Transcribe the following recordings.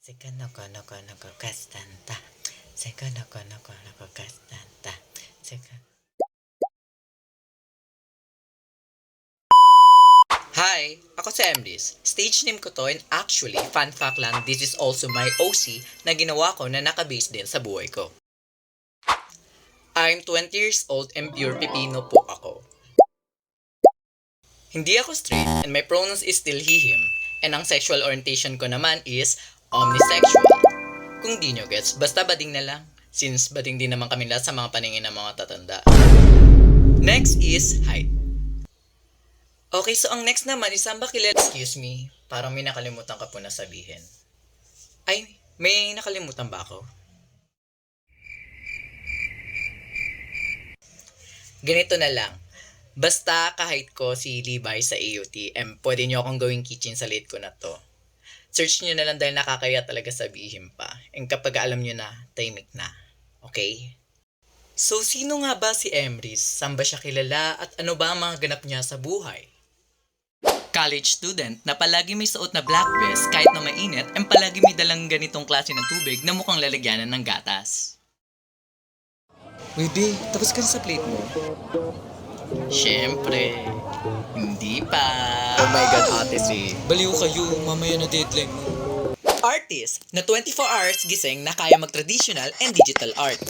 Seka noko kastanta. Seka noko kastanta. Seka. Hi! Ako si Emrys. Stage name ko to and actually, fun fact lang, this is also my OC na ginawa ko na nakabase din sa buhay ko. I'm 20 years old and pure pipino po ako. Hindi ako straight and my pronouns is still he, him. And ang sexual orientation ko naman is omnisexual. Kung di nyo gets, basta bading na lang. Since bading din naman kami lahat sa mga paningin ng mga tatanda. Next is height. Okay, so ang next naman is ang bakilala. Excuse me, parang may nakalimutan ka po na sabihin. Ay, may nakalimutan ba ako? Ganito na lang. Basta kahit ko si Levi sa AUT, pwede nyo akong gawing kitchen sa late ko na to. Search nyo na lang dahil nakakaya talaga sabihin pa. And kapag alam nyo na, tahimik na. Okay? So, sino nga ba si Emrys? Saan ba siya kilala? At ano ba ang mga ganap niya sa buhay? College student na palagi may suot na black dress kahit na mainit and palagi may dalang ganitong klase ng tubig na mukhang lalagyanan ng gatas. Baby, tapos ka na sa plate mo? Siyempre, hindi pa. Oh my God, ate si. Baliw kayo, mamaya na deadline mo. Artist na 24 hours gising na kaya mag-traditional and digital art.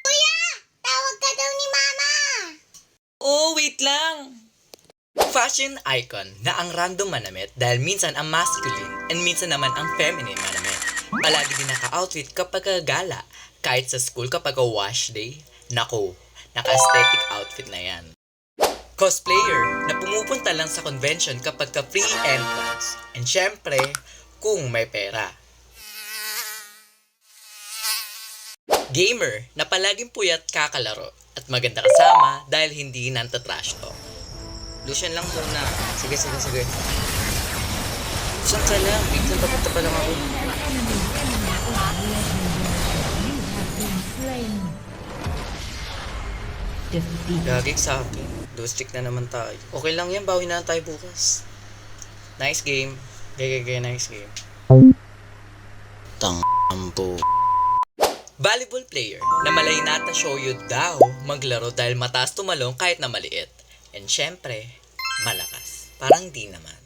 Kuya! Tawag ka daw ni Mama! Oh, wait lang! Fashion icon na ang random manamit dahil minsan ang masculine and minsan naman ang feminine manamit. Palagi din naka-outfit kapag gala, kahit sa school kapag wash day. Nako, naka-aesthetic outfit na yan. Cosplayer na pumupunta lang sa convention kapag free entrance. And syempre, kung may pera. Gamer na palaging puyat kakalaro at maganda kasama dahil hindi nanta-trash talk. Lucian lang muna. Sige. Lucian ka lang. Biglang papunta pa lang ako. Gagig sa akin. Stick na naman tayo. Okay lang yan. Bawi na lang tayo bukas. Nice game. Nice game. Tang-ampo. Volleyball player na Malaynata Shoyu daw maglaro dahil mataas tumalong kahit na maliit. And syempre, malakas. Parang di naman.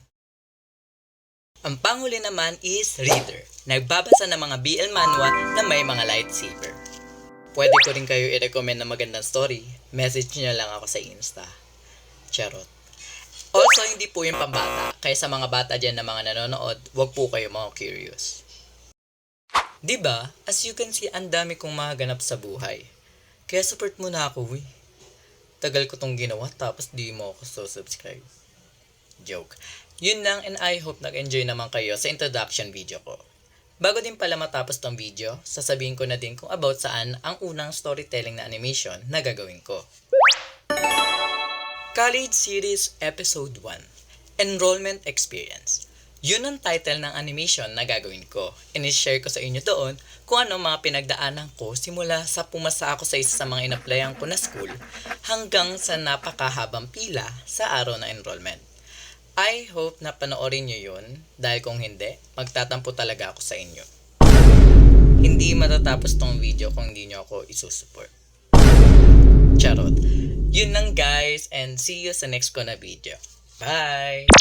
Ang panghuli naman is reader. Nagbabasa ng mga BL manhwa na may mga lightsaber. Pwede ko rin kayo i-recommend na magandang story. Message nyo lang ako sa Insta. Charot. Also, hindi po yung pambata. Kaya sa mga bata dyan na mga nanonood, wag po kayo mga curious. Diba? As you can see, ang dami kong mga ganap sa buhay. Kaya support mo na ako, eh. Tagal ko tong ginawa tapos di mo ako subscribe. Joke. Yun lang and I hope nag-enjoy naman kayo sa introduction video ko. Bago din pala matapos tong video, sasabihin ko na din kung about saan ang unang storytelling na animation na gagawin ko. College Series Episode 1 Enrollment Experience. Yun ang title ng animation na gagawin ko. I-share ko sa inyo doon kung ano mga pinagdaanan ko simula sa pumasa ako sa isa sa mga in-applyan ko na school hanggang sa napakahabang pila sa araw na enrollment. I hope na panoorin nyo yun dahil kung hindi, magtatampo talaga ako sa inyo. Hindi matatapos tong video kung hindi nyo ako isusupport. Charot. Yun lang guys and see you sa next ko na video. Bye!